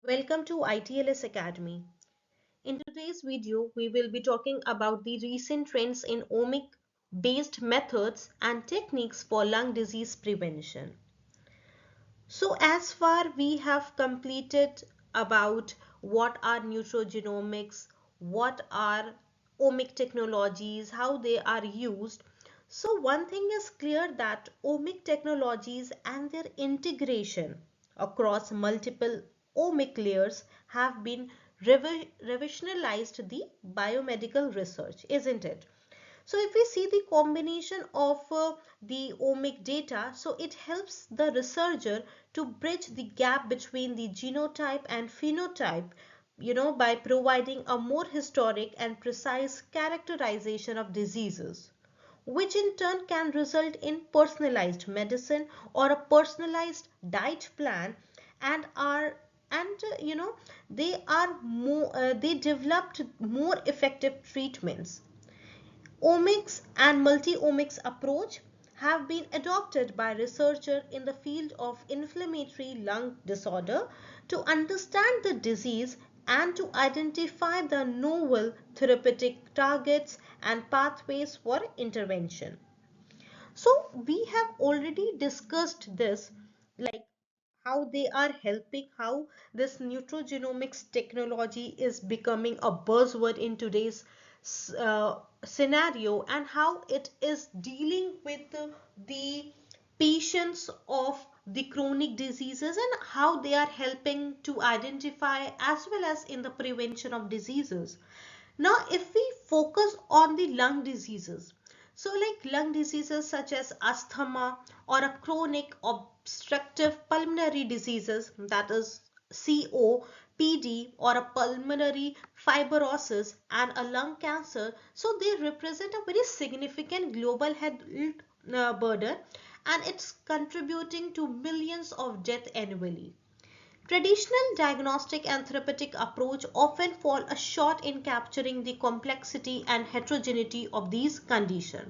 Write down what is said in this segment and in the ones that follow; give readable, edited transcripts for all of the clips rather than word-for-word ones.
Welcome to ITLS Academy. In today's video, we will be talking about the recent trends in omic-based methods and techniques for lung disease prevention. So as far we have completed about what are nutrogenomics, what are omic technologies, how they are used. So one thing is clear that omic technologies and their integration across multiple omic layers have been revolutionized the biomedical research, isn't it? So if we see the combination of the omic data, so it helps the researcher to bridge the gap between the genotype and phenotype, by providing a more historic and precise characterization of diseases, which in turn can result in personalized medicine or a personalized diet plan and are and they are more they developed more effective treatments. Omics and multi-omics approach have been adopted by researchers in the field of inflammatory lung disorder to understand the disease and to identify the novel therapeutic targets and pathways for intervention. So we have already discussed this, like how they are helping, how this nutrogenomics technology is becoming a buzzword in today's scenario, and how it is dealing with the patients of the chronic diseases and how they are helping to identify as well as in the prevention of diseases. Now, if we focus on the lung diseases, so like lung diseases such as asthma or a chronic obstructive pulmonary diseases, that is COPD, or a pulmonary fibrosis and a lung cancer, so they represent a very significant global health burden, and it's contributing to millions of deaths annually. Traditional diagnostic and therapeutic approach often fall short in capturing the complexity and heterogeneity of these conditions.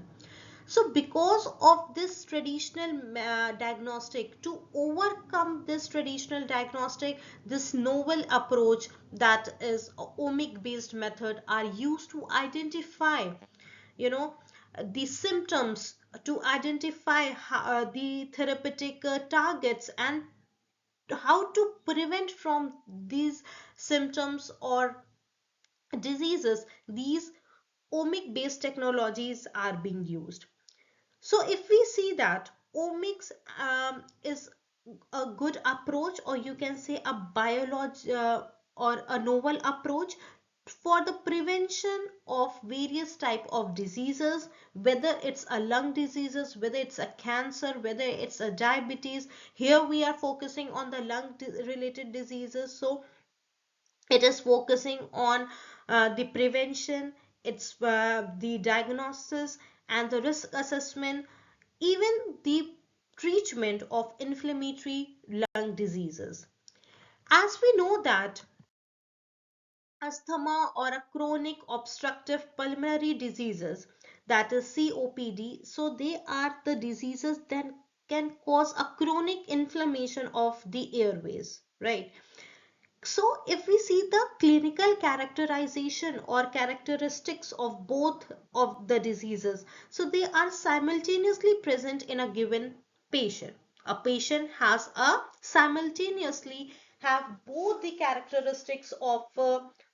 So because of this traditional diagnostic, to overcome this traditional diagnostic, this novel approach, that is omic based method, are used to identify, you know, the symptoms, to identify the therapeutic targets, and how to prevent from these symptoms or diseases. These omic based technologies are being used. So if we see that omics is a good approach, or you can say a or a novel approach for the prevention of various type of diseases, whether it's a lung diseases, whether it's a cancer, whether it's a diabetes. Here we are focusing on the lung related diseases, so it is focusing on the prevention, it's the diagnosis and the risk assessment, even the treatment of inflammatory lung diseases. As we know that asthma or a chronic obstructive pulmonary diseases, that is COPD, so they are the diseases that can cause a chronic inflammation of the airways, right? So if we see the clinical characterization or characteristics of both of the diseases, so they are simultaneously present in a given patient. A patient has a simultaneously have both the characteristics of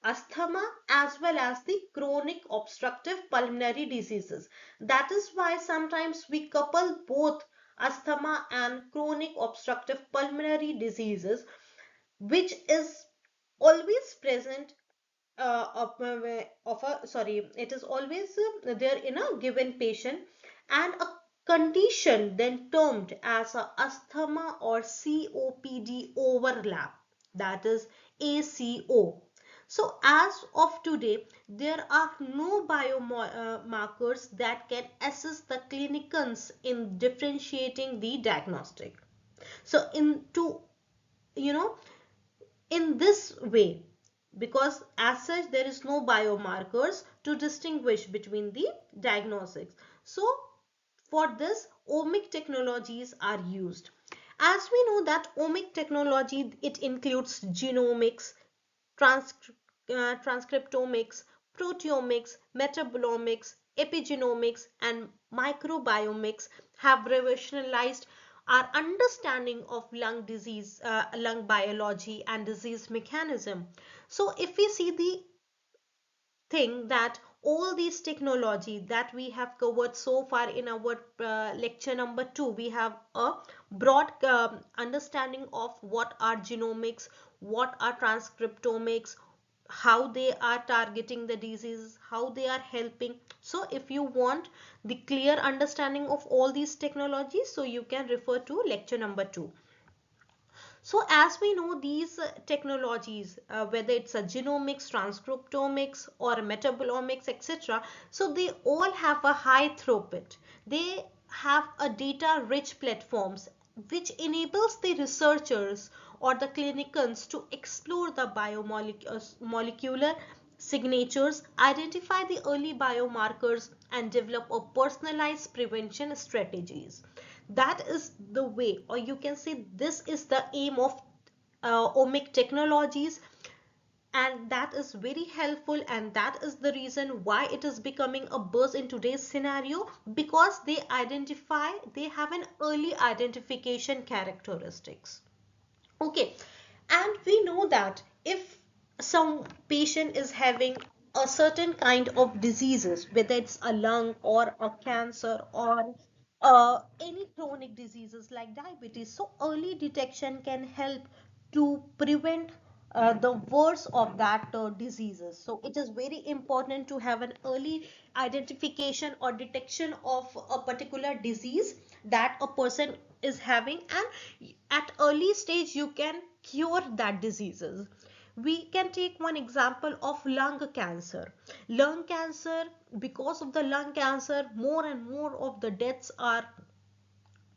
asthma as well as the chronic obstructive pulmonary diseases. That is why sometimes we couple both asthma and chronic obstructive pulmonary diseases, which is always present it is always there in a given patient, and a condition then termed as a asthma or COPD overlap, that is ACO. So as of today, there are no biomarkers that can assist the clinicians in differentiating the diagnostic. So you know in this way, because as such there is no biomarkers to distinguish between the diagnostics, so for this omic technologies are used. As we know that omic technology, it includes genomics, trans, transcriptomics, proteomics, metabolomics, epigenomics, and microbiomics have revolutionized our understanding of lung disease, lung biology, and disease mechanism. So, if we see the thing that all these technology that we have covered so far in our lecture number 2, we have a broad understanding of what are genomics, what are transcriptomics, how they are targeting the diseases, how they are helping. So if you want the clear understanding of all these technologies, so you can refer to lecture number 2. So as we know, these technologies, whether it's a genomics, transcriptomics, or metabolomics, etc., so they all have a high throughput. They have a data-rich platforms which enables the researchers or the clinicians to explore the biomolecular signatures, identify the early biomarkers, and develop a personalized prevention strategies. That is the way, or you can say this is the aim of omic technologies, and that is very helpful, and that is the reason why it is becoming a buzz in today's scenario, because they have an early identification characteristics. Okay, and we know that if some patient is having a certain kind of diseases, whether it's a lung or a cancer or any chronic diseases like diabetes, so early detection can help to prevent the worst of that diseases. So it is very important to have an early identification or detection of a particular disease that a person is having, and at early stage you can cure that diseases. We can take one example of lung cancer. Lung cancer, because of the lung cancer, more and more of the deaths are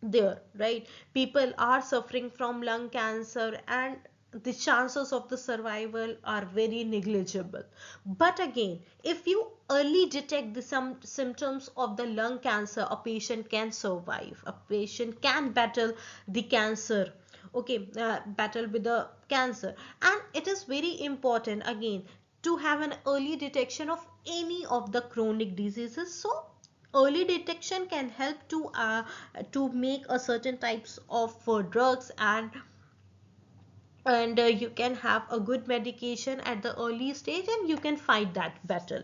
there, right? People are suffering from lung cancer, and the chances of the survival are very negligible. But again, if you early detect the some symptoms of the lung cancer, a patient can survive, a patient can battle the cancer. Okay, battle with the cancer. And it is very important again to have an early detection of any of the chronic diseases. So early detection can help to make a certain types of drugs, and you can have a good medication at the early stage, and you can fight that battle.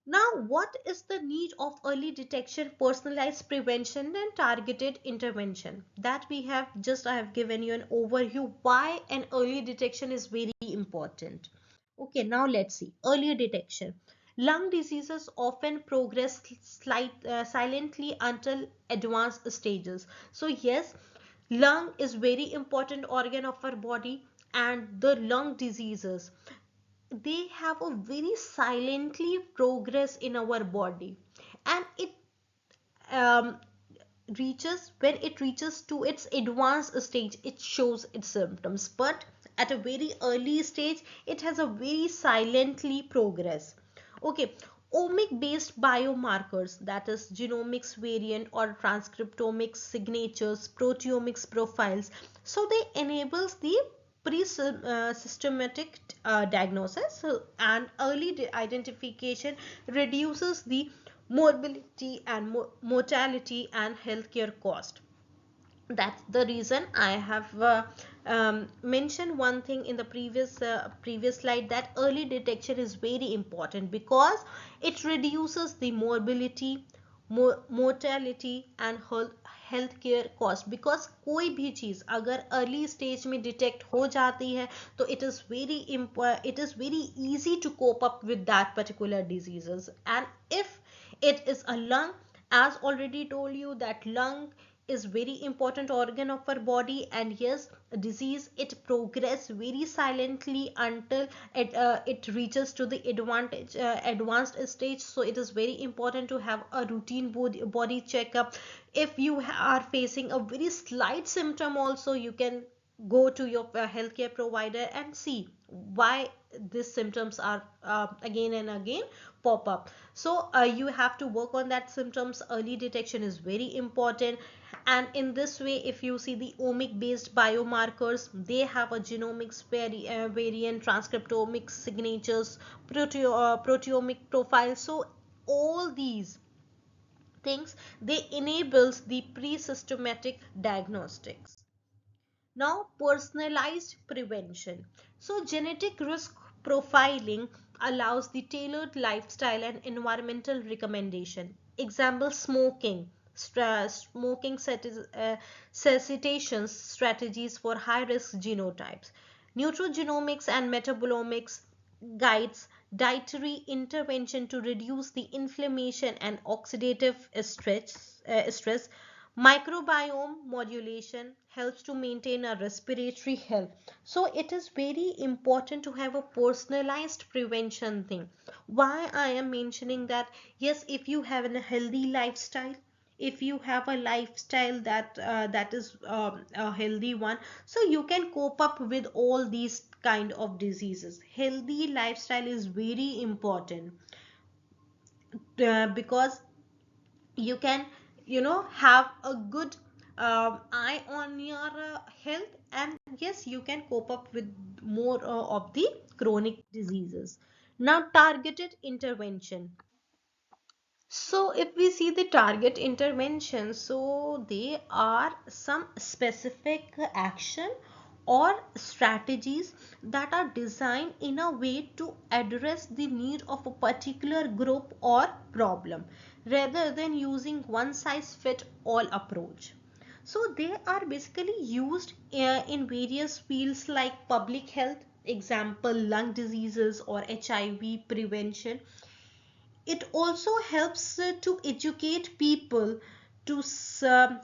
Now, what is the need of early detection, personalized prevention, and targeted intervention? That we have just, I have given you an overview why an early detection is very important. Okay, now let's see. Early detection. Lung diseases often progress silently until advanced stages. So yes, lung is very important organ of our body, and the lung diseases, they have a very silently progress in our body, and it um, reaches when it reaches to its advanced stage, it shows its symptoms, but at a very early stage it has a very silently progress. Okay, omic based biomarkers, that is genomics variant or transcriptomics signatures, proteomics profiles, so they enables the pre-systematic diagnosis, and early identification reduces the morbidity and mortality and healthcare cost. That's the reason I have mentioned one thing in the previous slide, that early detection is very important because it reduces the morbidity, mortality and healthcare cost. Because कोई भी चीज अगर early stage में detect हो जाती है, तो it is very easy to cope up with that particular diseases. And if it is a lung, as already told you that lung is very important organ of our body, and yes, disease, it progress very silently until it reaches to the advanced stage. So it is very important to have a routine body checkup. If you are facing a very slight symptom also, you can go to your healthcare provider and see why these symptoms are again and again pop up. So you have to work on that symptoms. Early detection is very important. And in this way, if you see the omic based biomarkers, they have a genomics variant, transcriptomic signatures, proteomic profile. So all these things, they enables the pre-systematic diagnostics. Now, personalized prevention. So, genetic risk profiling allows the tailored lifestyle and environmental recommendation. Example, smoking, smoking cessation strategies for high risk genotypes. Nutrigenomics and metabolomics guides dietary intervention to reduce the inflammation and oxidative stress. Microbiome modulation helps to maintain a respiratory health. So it is very important to have a personalized prevention thing. Why I am mentioning that? Yes, if you have a healthy lifestyle, if you have a lifestyle that is a healthy one, so you can cope up with all these kind of diseases. Healthy lifestyle is very important, because you can, have a good eye on your health, and yes, you can cope up with more of the chronic diseases. Now, targeted intervention. So if we see the target intervention, so they are some specific action or strategies that are designed in a way to address the need of a particular group or problem, rather than using one size fit all approach. So they are basically used in various fields like public health, example lung diseases or HIV prevention. It also helps to educate people to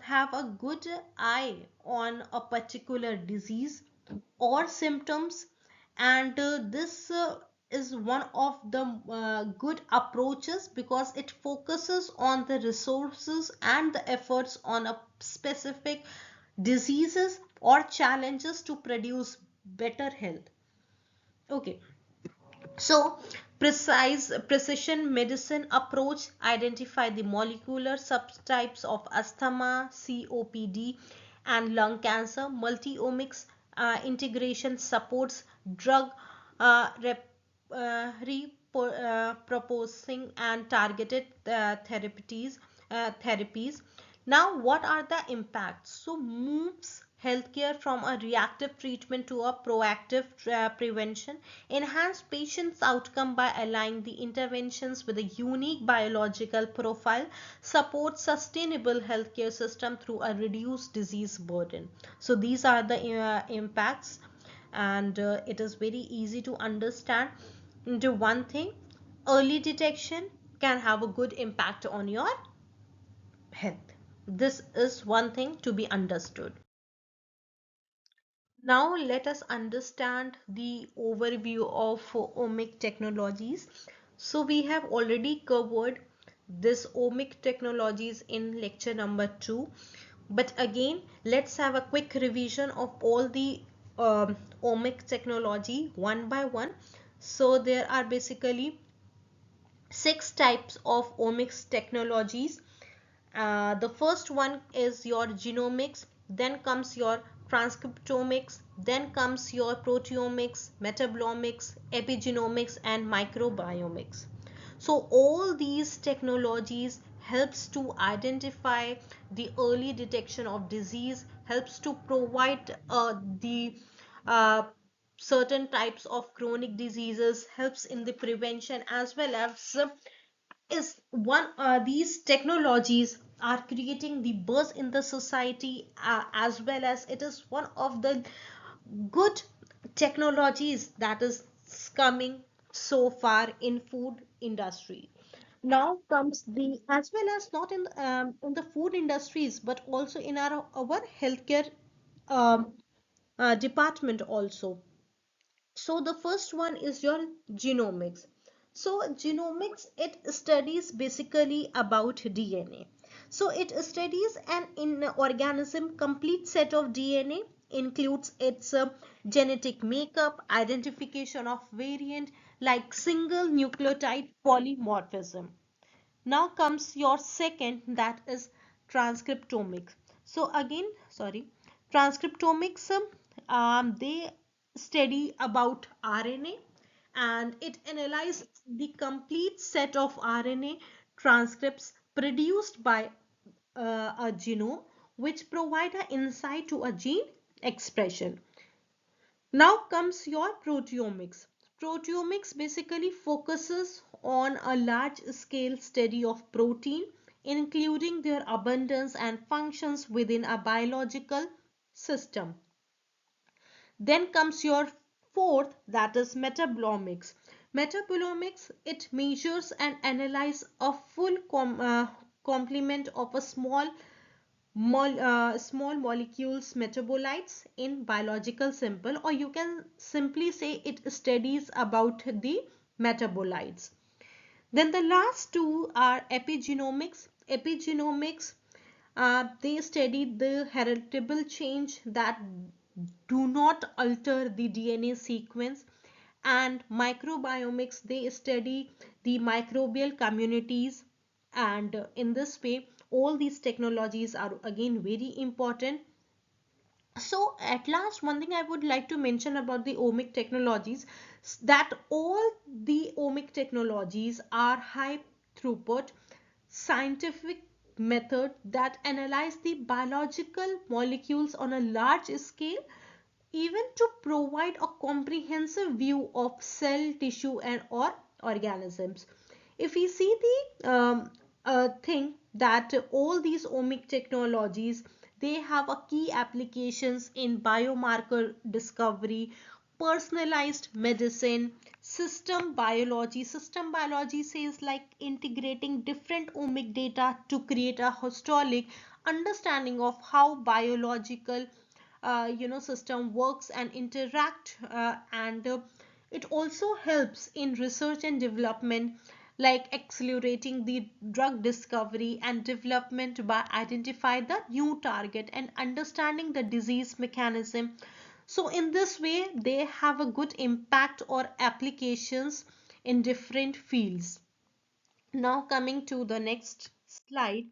have a good eye on a particular disease or symptoms. And this is one of the good approaches, because it focuses on the resources and the efforts on a specific diseases or challenges to produce better health. Okay. So, precision medicine approach identify the molecular subtypes of asthma, COPD, and lung cancer. Multi-omics integration supports drug proposing and targeted therapies. Now, what are the impacts? So, moves healthcare from a reactive treatment to a proactive prevention, enhance patients' outcome by aligning the interventions with a unique biological profile, support sustainable healthcare system through a reduced disease burden. So these are the impacts, and it is very easy to understand. Into one thing, early detection can have a good impact on your health. This is one thing to be understood. Now let us understand the overview of omic technologies. So we have already covered this omic technologies in lecture number 2. But again, let's have a quick revision of all the omic technology one by one. So there are basically 6 types of omics technologies. The first one is your genomics, then comes your transcriptomics, then comes your proteomics, metabolomics, epigenomics, and microbiomics. So all these technologies helps to identify the early detection of disease, helps to provide the uh, certain types of chronic diseases, helps in the prevention, as well as is one these technologies are creating the buzz in the society, as well as it is one of the good technologies that is coming so far in food industry. Now comes the, as well as not in the food industries, but also in our healthcare um, department also. So the first one is your genomics. So genomics, it studies basically about DNA. So it studies an in organism complete set of DNA, includes its genetic makeup, identification of variant like single nucleotide polymorphism. Now comes your second, that is transcriptomics. So again, sorry, transcriptomics, they study about RNA, and it analyzes the complete set of RNA transcripts produced by a genome, which provide an insight to a gene expression. Now comes your proteomics. Proteomics basically focuses on a large scale study of protein, including their abundance and functions within a biological system. Then comes your fourth, that is metabolomics. Metabolomics, it measures and analyzes a full complement of a small molecules metabolites in biological simple, or you can simply say it studies about the metabolites. Then the last two are epigenomics. Epigenomics, they study the heritable change that do not alter the DNA sequence. And microbiomics, they study the microbial communities. And in this way, all these technologies are again very important. So at last, one thing I would like to mention about the omic technologies, that all the omic technologies are high throughput scientific method that analyze the biological molecules on a large scale, even to provide a comprehensive view of cell, tissue, and or organisms. If we see the thing that all these omic technologies, they have a key applications in biomarker discovery, personalized medicine, system biology. System biology says like integrating different omic data to create a holistic understanding of how biological system works and interact, and it also helps in research and development, like accelerating the drug discovery and development by identifying the new target and understanding the disease mechanism. So in this way, they have a good impact or applications in different fields. Now coming to the next slide.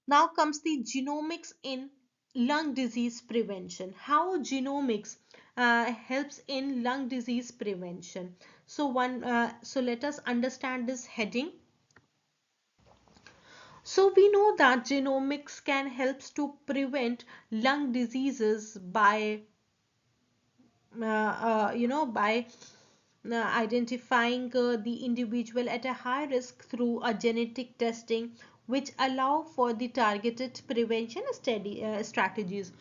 Now comes the genomics in lung disease prevention. How genomics helps in lung disease prevention. So let us understand this heading. So we know that genomics can helps to prevent lung diseases by by identifying the individual at a high risk through a genetic testing, which allow for the targeted prevention strategies.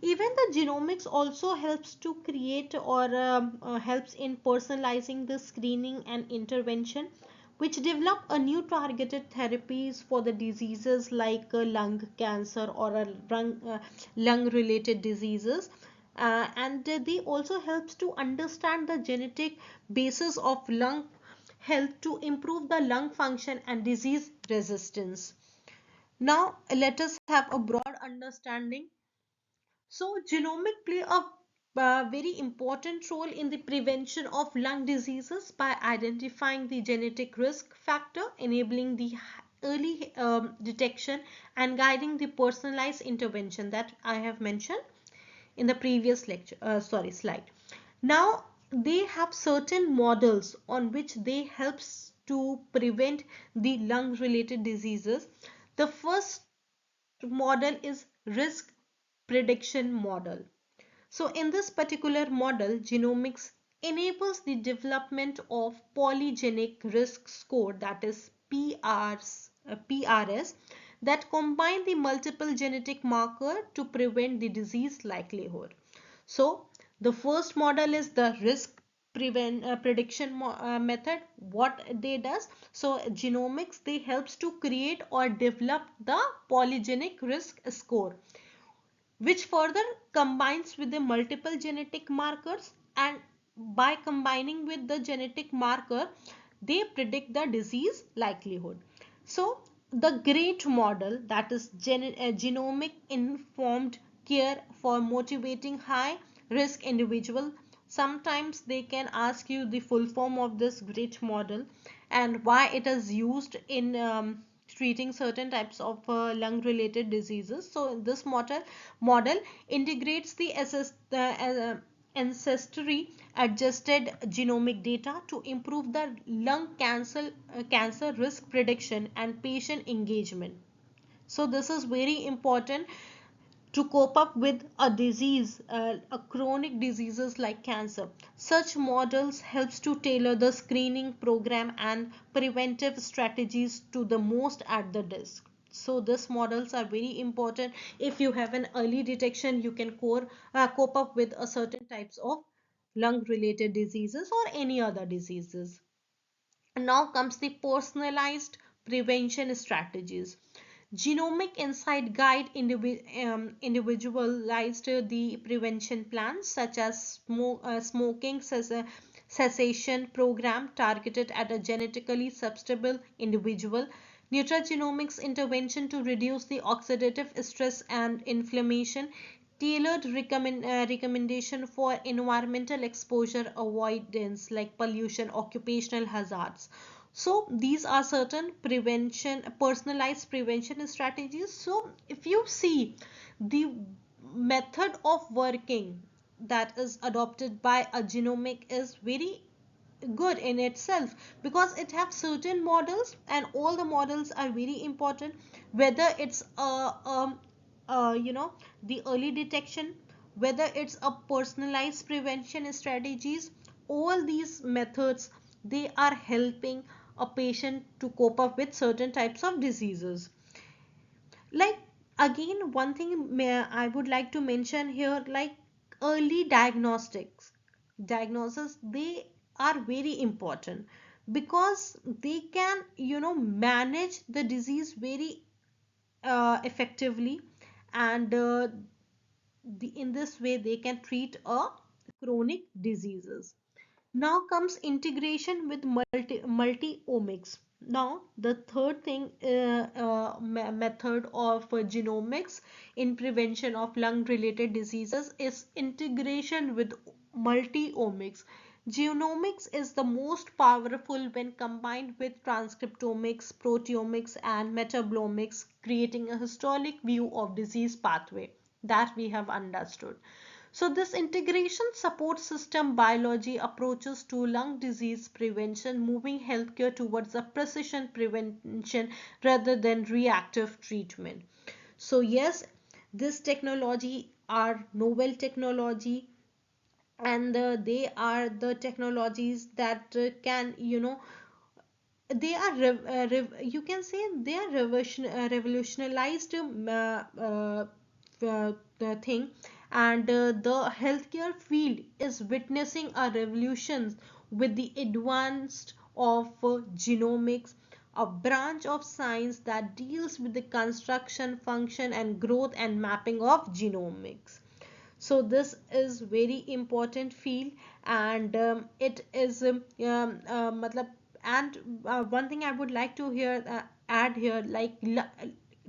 Even the genomics also helps to create or helps in personalizing the screening and intervention, which develop a new targeted therapies for the diseases like lung cancer or lung related diseases. And they also helps to understand the genetic basis of lung health to improve the lung function and disease resistance. Now let us have a broad understanding. So genomic play a very important role in the prevention of lung diseases by identifying the genetic risk factor, enabling the early detection and guiding the personalized intervention that I have mentioned in the previous lecture, slide. Now they have certain models on which they helps to prevent the lung related diseases. The first model is risk prediction model. So in this particular model, genomics enables the development of polygenic risk score, that is PRS, that combine the multiple genetic marker to prevent the disease likelihood. So the first model is the risk prediction method. What they does, so genomics, they helps to create or develop the polygenic risk score, which further combines with the multiple genetic markers, and by combining with the genetic marker, they predict the disease likelihood. So the great model, that is genomic informed care for motivating high risk individual. Sometimes they can ask you the full form of this great model and why it is used in treating certain types of lung related diseases. So this model integrates the ancestry adjusted genomic data to improve the lung cancer risk prediction and patient engagement. So this is very important to cope up with a disease, a chronic diseases like cancer. Such models helps to tailor the screening program and preventive strategies to the most at the risk. So these models are very important. If you have an early detection, you can cope up with a certain types of lung related diseases or any other diseases. And now comes the personalized prevention strategies. Genomic Insight Guide individualized the prevention plans such as smoking cessation program targeted at a genetically susceptible individual, nutrigenomics intervention to reduce the oxidative stress and inflammation, tailored recommendation for environmental exposure avoidance like pollution, occupational hazards. So these are certain prevention, personalized prevention strategies. So if you see the method of working that is adopted by a genomic is very good in itself, because it have certain models and all the models are very important, whether it's you know the early detection, whether it's a personalized prevention strategies, all these methods, they are helping a patient to cope up with certain types of diseases. Like, again, one thing I would like to mention here, like early diagnosis, they are very important because they can, manage the disease very effectively, and in this way they can treat a chronic diseases. Now comes integration with multi-omics. Now, the third thing, method of genomics in prevention of lung-related diseases is integration with multi-omics. Genomics is the most powerful when combined with transcriptomics, proteomics, and metabolomics, creating a historic view of disease pathway that we have understood. So this integration supports system biology approaches to lung disease prevention, moving healthcare towards a precision prevention rather than reactive treatment. So yes, this technology are novel technology, and they are the technologies that can, they are you can say they are revolutionized the thing, and the healthcare field is witnessing a revolution with the advance of genomics, a branch of science that deals with the construction, function, and growth and mapping of genomics. So this is very important field, and it is matlab, and one thing I would like to add here, like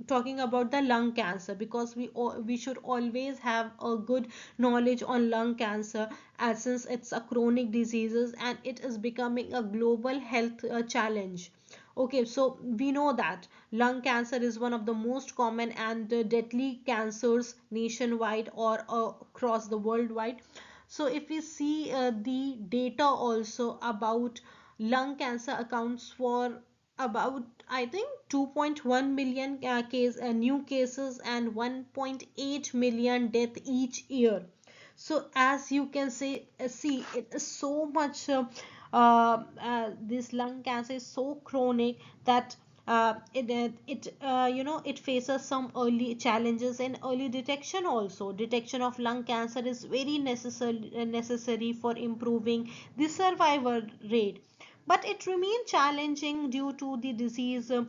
talking about the lung cancer, because we should always have a good knowledge on lung cancer, as since it's a chronic diseases and it is becoming a global health challenge. Okay, so we know that lung cancer is one of the most common and deadly cancers nationwide or across the worldwide. So if we see the data also about lung cancer accounts for about, I think, 2.1 million new cases and 1.8 million death each year. So as you can see, it is so much this lung cancer is so chronic that it faces some early challenges in early detection. Also, detection of lung cancer is very necessary for improving the survival rate, but it remains challenging due to the disease is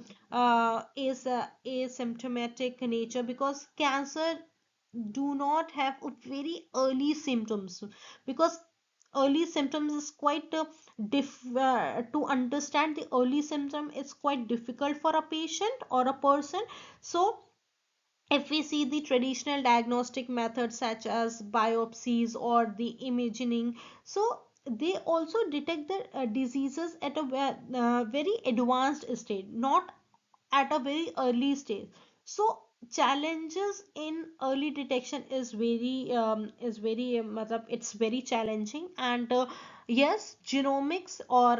asymptomatic nature, because cancer do not have a very early symptoms, because early symptoms is quite to understand the early symptom is quite difficult for a patient or a person. So If we see the traditional diagnostic methods such as biopsies or the imaging, so they also detect the diseases at a very advanced stage, not at a very early stage. So challenges in early detection is very it's very challenging. And yes, genomics or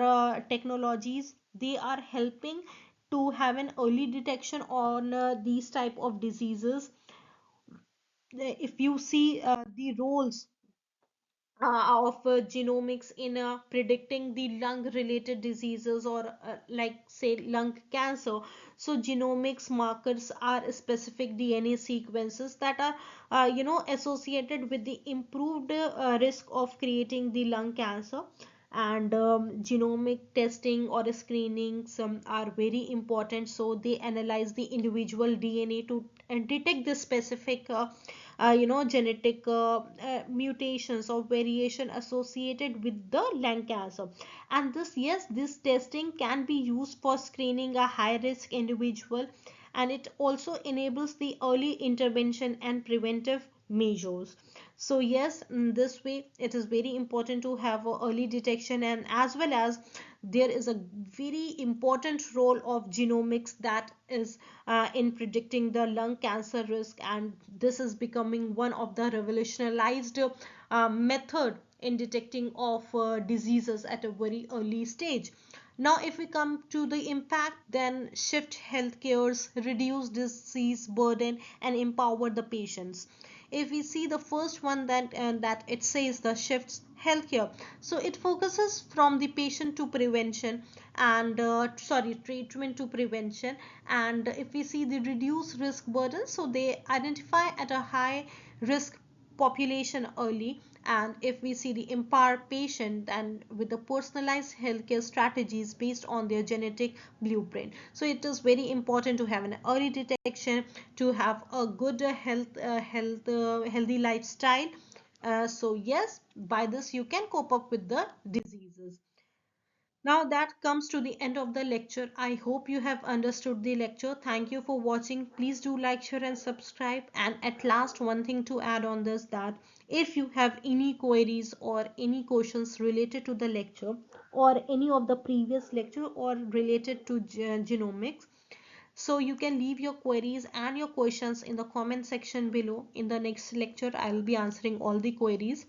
technologies, they are helping to have an early detection on these type of diseases. If you see the roles of genomics in predicting the lung related diseases, or like say lung cancer, so genomics markers are specific DNA sequences that are associated with the improved risk of creating the lung cancer. And genomic testing or screening some are very important, so they analyze the individual DNA to detect the specific genetic mutations or variation associated with the lung cancer. And this, yes, this testing can be used for screening a high risk individual, and it also enables the early intervention and preventive measures. So yes, in this way it is very important to have a early detection. And as well as there is a very important role of genomics that is in predicting the lung cancer risk, and this is becoming one of the revolutionized method in detecting of diseases at a very early stage. Now, if we come to the impact, then shift healthcare's, reduce disease burden, and empower the patients. If we see the first one, that it says the shifts healthcare, so it focuses from the patient to prevention, and sorry, treatment to prevention. And if we see the reduce risk burden, so they identify at a high risk population early. And if we see the empower patient and with the personalized healthcare strategies based on their genetic blueprint. So it is very important to have an early detection, to have a good healthy lifestyle. So yes, by this you can cope up with the diseases. Now that comes to the end of the lecture. I hope you have understood the lecture. Thank you for watching. Please do like, share and subscribe. And at last, one thing to add on this, that if you have any queries or any questions related to the lecture or any of the previous lecture or related to genomics, so you can leave your queries and your questions in the comment section below. In the next lecture, I will be answering all the queries.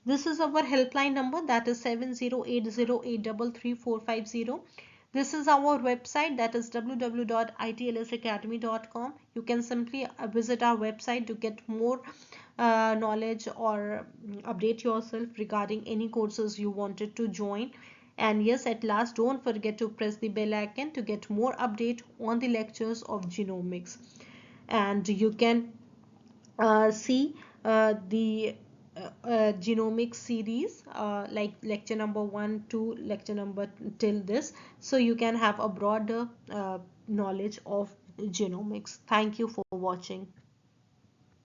This is our helpline number, that is 7080833450. This is our website, that is www.itlsacademy.com. You can simply visit our website to get more knowledge or update yourself regarding any courses you wanted to join. And yes, at last, don't forget to press the bell icon to get more update on the lectures of genomics. And you can see the genomics series, like lecture number 1 to lecture number till this, so you can have a broader knowledge of genomics. Thank you for watching.